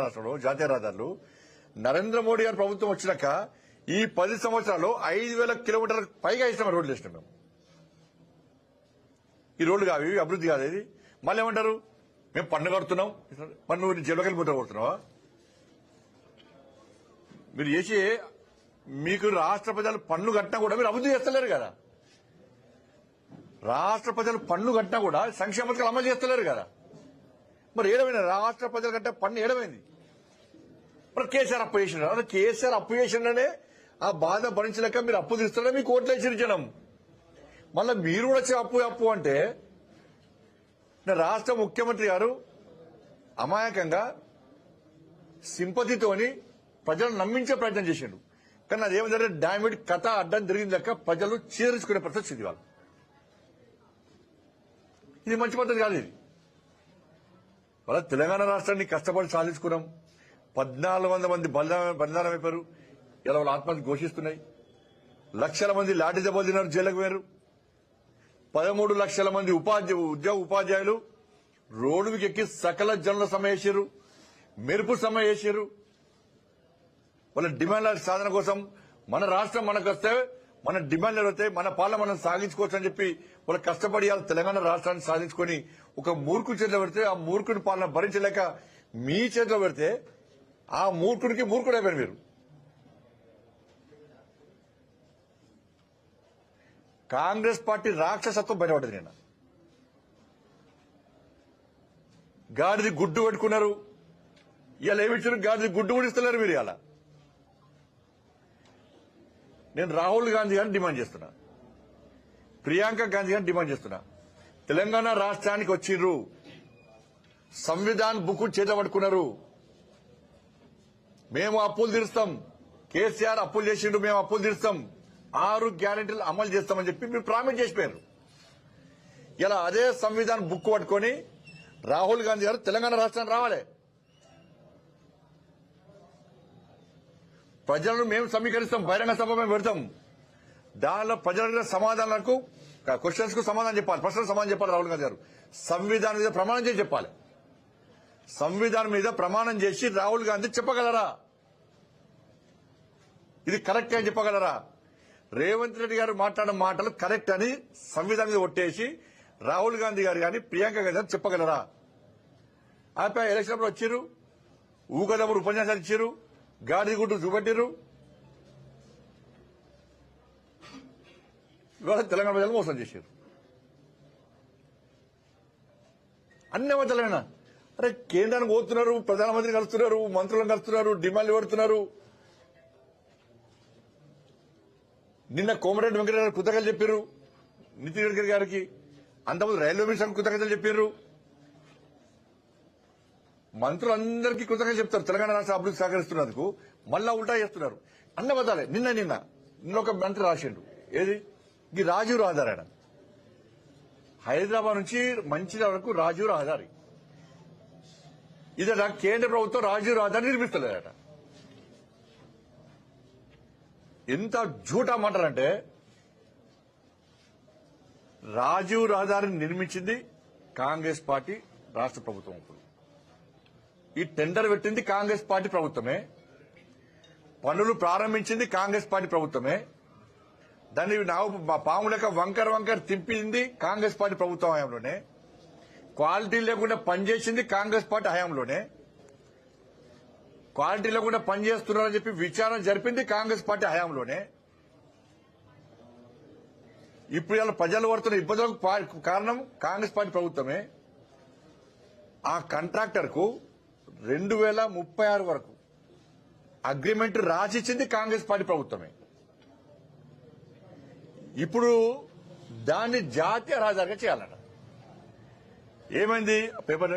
రాష్ట్రంలో జాతీయ రహదారులు నరేంద్ర మోడీ గారి ప్రభుత్వం వచ్చినాక ఈ 10 సంవత్సరాల్లో 5,000 కిలోమీటర్ల పైగా ఇష్టం రోడ్లు వేసినాం మేము. ఈ రోడ్లు కావి అభివృద్ధి కాదు. ఇది మళ్ళీ ఏమంటారు, మేము పన్ను కడుతున్నాం. మరి నువ్వు జైలుకి వెళ్ళిపోతా కొడుతున్నావా? మీరు చేసి మీకు రాష్ట్ర ప్రజలు పన్ను కట్టినా కూడా మీరు అభివృద్ధి చేస్తలేరు కదా. రాష్ట్ర ప్రజలు పన్ను కట్టినా కూడా సంక్షేమ పథకాలు అమలు చేస్తలేరు కదా. మరి ఏడమైంది రాష్ట్ర ప్రజలు కట్టే పన్ను ఏడమైంది? మరి కేసీఆర్ అప్పు చేసినారు. కేసీఆర్ అప్పు చేసిండనే ఆ బాధ భరించలేక మీరు అప్పు తీస్తున్నారే మీకు ఓట్లు వేసి జనం. మళ్ళీ మీరు కూడా వచ్చే అప్పు అంటే రాష్ట్ర ముఖ్యమంత్రి గారు అమాయకంగా సింపతితోని ప్రజలను నమ్మించే ప్రయత్నం చేసిండు. కానీ అదేమంటే డామిడ్ కథ అడ్డం తిరిగింది లెక్క ప్రజలు చేర్చుకునే పరిస్థితి వాళ్ళు. ఇది మంచి పద్ధతి కాదు. ఇది వాళ్ళ తెలంగాణ రాష్ట్రాన్ని కష్టపడి సాధించుకున్నాం. 1,400 మంది బలిదానం అయిపోయారు. ఇలా వాళ్ళు ఆత్మహత్య ఘోషిస్తున్నాయి. లక్షల మంది లాఠీ దెబ్బలు తిన్నారు, జైలుకు పోయారు. 13 లక్షల మంది ఉపాధ్యాయులు రోడ్డుకి ఎక్కి సకల జనుల సమ్మె చేశారు, మెరుపు సమ్మె చేశారు. వాళ్ళ డిమాండ్ల సాధన కోసం మన రాష్ట్రం మనకు వస్తే మన డిమాండ్లు ఎదుగుతాయి, మన పాలన మనం సాగించుకోవచ్చు అని చెప్పి వాళ్ళు కష్టపడి తెలంగాణ రాష్ట్రాన్ని సాధించుకొని ఒక మూర్ఖుడి చేతిలో పెడితే ఆ మూర్ఖుడి పాలన భరించలేక మీ చేతిలో పెడితే ఆ మూర్ఖుడికి మూర్ఖుడు అయిపోయారు మీరు. కాంగ్రెస్ పార్టీ రాక్షసత్వం బయటపడ్డది. నిన్న గాడిది గుడ్డు పెట్టుకున్నారు. ఇవాళ ఏమిచ్చారు? గాడిది గుడ్డు కూడా ఇస్తలేరు మీరు. ఇలా నేను రాహుల్ గాంధీ గారిని డిమాండ్ చేస్తున్నా, ప్రియాంక గాంధీ గారిని డిమాండ్ చేస్తున్నా. తెలంగాణ రాష్ట్రానికి వచ్చిర్రు, సంవిధాన్ బుక్ చేత పట్టుకున్నారు. మేము అప్పులు తీరుస్తాం, కేసీఆర్ అప్పులు చేసిండు, మేము అప్పులు తీరుస్తాం, 6 గ్యారెంటీలు అమలు చేస్తామని చెప్పి మీరు ప్రామిస్ చేసిపోయారు. ఇలా అదే సంవిధాన్ బుక్ పట్టుకొని రాహుల్ గాంధీ గారు తెలంగాణ రాష్ట్రానికి రావాలి. ప్రజలను మేము సమీకరిస్తాం, బహిరంగ సభ మేము పెడతాం. దానిలో ప్రజల సమాధానాలకు క్వశ్చన్స్ కు సమాధానం చెప్పాలి, ప్రశ్నలకు సమాధానం చెప్పాలి. రాహుల్ గాంధీ గారు సంవిధానం మీద ప్రమాణం చేసి చెప్పాలి. సంవిధానం మీద ప్రమాణం చేసి రాహుల్ గాంధీ చెప్పగలరా ఇది కరెక్ట్ అని చెప్పగలరా? రేవంత్ రెడ్డి గారు మాట్లాడిన మాటలు కరెక్ట్ అని సంవిధానం మీద ఒట్టేసి రాహుల్ గాంధీ గారు కానీ ప్రియాంక గాంధీ గారు చెప్పగలరా? ఆపై ఎలక్షన్ వచ్చారు, ఊగదమ్ముడు ఉపన్యాసాలు ఇచ్చారు, గాడి గుడ్డు చూపెట్టారు. ఇవాళ తెలంగాణ ప్రజలు మోసం చేశారు. అన్ని అబద్ధాలేనా? అరే కేంద్రానికి పోతున్నారు, ప్రధానమంత్రి కలుస్తున్నారు, మంత్రులను కలుస్తున్నారు, డిమాండ్లు పెడుతున్నారు. నిన్న కోమరెడ్డి వెంకటరెడ్డి గారు కృతజ్ఞతలు చెప్పారు నితిన్ గడ్కరీ గారికి. అంతకుముందు రైల్వే మిషన్ కృతజ్ఞతలు చెప్పారు. మంత్రులందరికీ కృతజ్ఞతలు చెప్తారు తెలంగాణ రాష్ట్ర అభివృద్ధి సహకరిస్తున్నందుకు. మళ్ళా ఉల్టా చేస్తున్నారు. అన్న బదాలే. నిన్న ఒక మంత్రి రాసిండు, ఏది ఈ రాజీవ్ రహదారి. ఆయన హైదరాబాద్ నుంచి మంచిర్యాల వరకు రాజీవ్ రహదారి. ఇదట కేంద్ర ప్రభుత్వం రాజీవ్ రహదారి నిర్మిస్తలేదట. ఎంత జూటా మాటలంటే, రాజీవ్ రహదారిని నిర్మించింది కాంగ్రెస్ పార్టీ రాష్ట్ర ప్రభుత్వం. ఇప్పుడు ఈ టెండర్ పెట్టింది కాంగ్రెస్ పార్టీ ప్రభుత్వమే, పనులు ప్రారంభించింది కాంగ్రెస్ పార్టీ ప్రభుత్వమే, దాన్ని పాము లెక్క వంకర తిప్పింది కాంగ్రెస్ పార్టీ ప్రభుత్వం హయాంలోనే, క్వాలిటీ లేకుండా పనిచేసింది కాంగ్రెస్ పార్టీ హయాంలోనే, క్వాలిటీ లేకుండా పనిచేస్తున్నారని చెప్పి విచారణ జరిపింది కాంగ్రెస్ పార్టీ హయాంలోనే. ఇప్పుడు ఇలా ప్రజలు పడుతున్న ఇబ్బందులకు కారణం కాంగ్రెస్ పార్టీ ప్రభుత్వమే. ఆ కాంట్రాక్టర్ కు 2036 వరకు అగ్రిమెంట్ రాసిచ్చింది కాంగ్రెస్ పార్టీ ప్రభుత్వమే. ఇప్పుడు దాన్ని జాతీయ రహదారిగా చేయాలట. ఏమైంది పేపర్?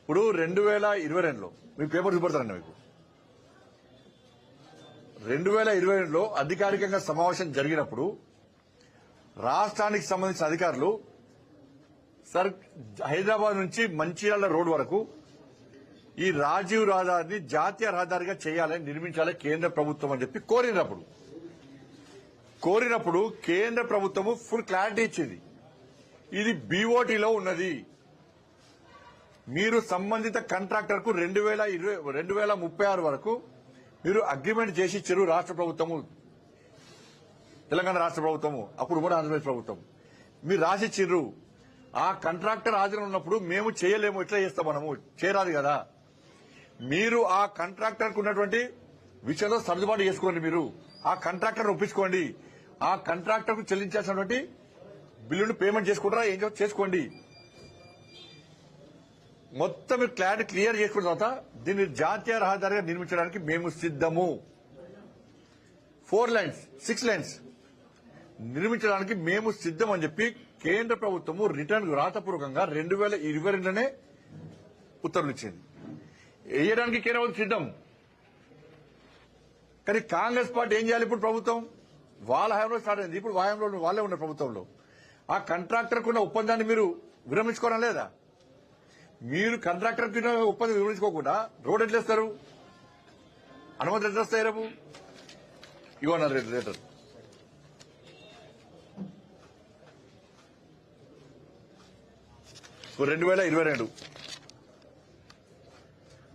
ఇప్పుడు 2022లో మీ పేపర్ చూపెడతారండి మీకు. 2022లో అధికారికంగా సమావేశం జరిగినప్పుడు రాష్ట్రానికి సంబంధించిన అధికారులు సార్ హైదరాబాద్ నుంచి మంచిర్యాల రోడ్ వరకు ఈ రాజీవ్ రహదారిని జాతీయ రహదారిగా చేయాలని నిర్మించాలి కేంద్ర ప్రభుత్వం అని చెప్పి కోరినప్పుడు కేంద్ర ప్రభుత్వము ఫుల్ క్లారిటీ ఇచ్చింది. ఇది బీఓటీలో ఉన్నది, మీరు సంబంధిత కాంట్రాక్టర్ కు 2036 వరకు మీరు అగ్రిమెంట్ చేసి ఇచ్చారు. రాష్ట్ర ప్రభుత్వము, తెలంగాణ రాష్ట్ర ప్రభుత్వము, అప్పుడు కూడా ఆంధ్రప్రదేశ్ ప్రభుత్వం మీరు రాసిచ్చిర్రు. ఆ కాంట్రాక్టర్ హాజరు ఉన్నప్పుడు మేము చేయలేము, ఎట్లా చేస్తాం, మనము చేయరాదు కదా. మీరు ఆ కాంట్రాక్టర్ కు ఉన్నటువంటి విషయంలో సర్దుబాటు చేసుకోండి. మీరు ఆ కాంట్రాక్టర్ ఒప్పించుకోండి. ఆ కాంట్రాక్టర్ కు చెల్లించాల్సినటువంటి బిల్లును పేమెంట్ చేసుకుంటారా, ఏం చేసుకోండి. మొత్తం మీరు క్లారిటీ క్లియర్ చేసుకున్న తర్వాత దీన్ని జాతీయ రహదారిగా నిర్మించడానికి మేము సిద్ధము. 4 లైన్స్ 6 లైన్స్ నిర్మించడానికి మేము సిద్ధం అని చెప్పి కేంద్ర ప్రభుత్వము రిటర్న్ రాతపూర్వకంగా 2022లోనే ఉత్తర్వులు ఇచ్చింది. వేయడానికి కేంద్ర ప్రభుత్వం సిద్ధం. కానీ కాంగ్రెస్ పార్టీ ఏం చేయాలి? ఇప్పుడు ప్రభుత్వం వాళ్ళ హయాంలో స్టార్ట్ అయింది. ఇప్పుడు హయాంలో వాళ్ళే ఉన్న ప్రభుత్వంలో ఆ కాంట్రాక్టర్ కున్న ఒప్పందాన్ని మీరు విరమించుకోవడం లేదా? మీరు కాంట్రాక్టర్ కింద ఒప్పందం వివరించుకోకుండా రోడ్ ఎట్లా ఇస్తారు? అనుమతులు ఎట్లా వస్తాయి? రేపు ఇవ్వన్నారు లెటర్. ఇప్పుడు 2022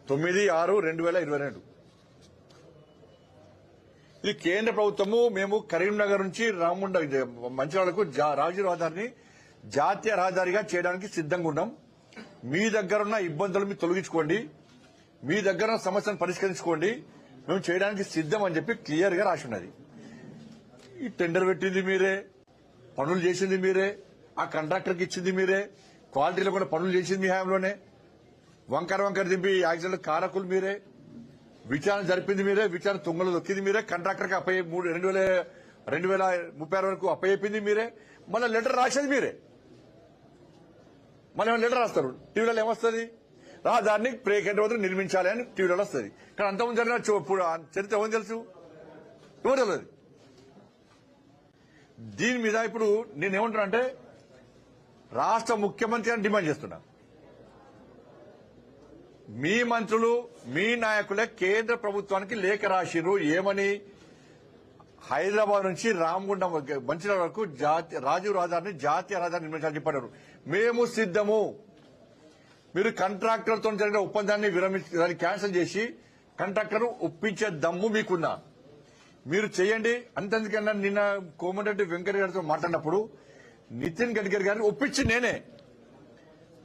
9/6/2022 ఇది కేంద్ర ప్రభుత్వము. మేము కరీంనగర్ నుంచి రామగుండ మంచిర్యాలకు రాజీవ్ రహదారిని జాతీయ రహదారిగా చేయడానికి సిద్ధంగా ఉన్నాం. మీ దగ్గర ఉన్న ఇబ్బందులు మీరు తొలగించుకోండి, మీ దగ్గర ఉన్న సమస్యను పరిష్కరించుకోండి, మేము చేయడానికి సిద్ధం అని చెప్పి క్లియర్ గా రాసి ఉన్నది. ఈ టెండర్ పెట్టింది మీరే, పనులు చేసింది మీరే, ఆ కాంట్రాక్టర్కి ఇచ్చింది మీరే, క్వాలిటీలో కూడా పనులు చేసింది మీ హయాంలోనే, వంకర దింపి యాక్సిడెంట్ కారకులు మీరే, విచారణ జరిపింది మీరే, విచారణ తుంగలు దొక్కింది మీరే, కాంట్రాక్టర్కి 2036 వరకు అప్పయ్యింది మీరే, మళ్ళీ లెటర్ రాసేది మీరే. మళ్ళీ లెటర్ రాస్తారు. టీవీలో ఏమొస్తుంది? రహదారిని కేంద్ర ప్రభుత్వం నిర్మించాలి అని టీవీలో వస్తుంది. కానీ అంతకుముందు జరిగిన చరిత్ర ఎవరు తెలుసు? ఎవరు తెలియదు. దీని మీద ఇప్పుడు నేనేమంటున్నా అంటే రాష్ట్ర ముఖ్యమంత్రి అని డిమాండ్ చేస్తున్నా. మీ మంత్రులు, మీ నాయకులే కేంద్ర ప్రభుత్వానికి లేఖ రాసిరు. ఏమని? హైదరాబాద్ నుంచి రామగుండం మంచిర్యాల వరకు రాజీవ్ రహదారిని జాతీయ రహదారిని నిర్మించాలని చెప్పారు. మేము సిద్ధము. మీరు కాంట్రాక్టర్తో జరిగిన ఒప్పందాన్ని దాన్ని క్యాన్సిల్ చేసి కాంట్రాక్టర్ ఒప్పించే దమ్ము మీకున్నా మీరు చేయండి. అంతెందుకన్నా నిన్న కోమటిరెడ్డి వెంకటరెడ్డి గారితో మాట్లాడినప్పుడు నితిన్ గడ్కరీ గారిని ఒప్పించి నేనే,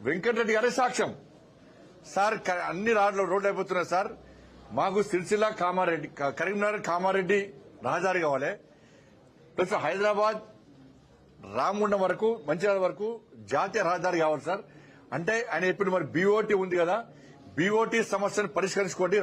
వెంకటరెడ్డి గారే సాక్ష్యం. సార్ అన్ని రోడ్లు అయిపోతున్నాయి సార్, మాకు సిరిసిల్ల కామారెడ్డి, కరీంనగర్ కామారెడ్డి రహదారి కావాలి, ప్లస్ హైదరాబాద్ రామగుండం వరకు మంచిర్యాల వరకు జాతీయ రహదారి కావాలి సార్ అంటే ఆయన ఇప్పుడు మరి బీఓటీ ఉంది కదా, బీఓటీ సమస్యను పరిష్కరించుకోండి.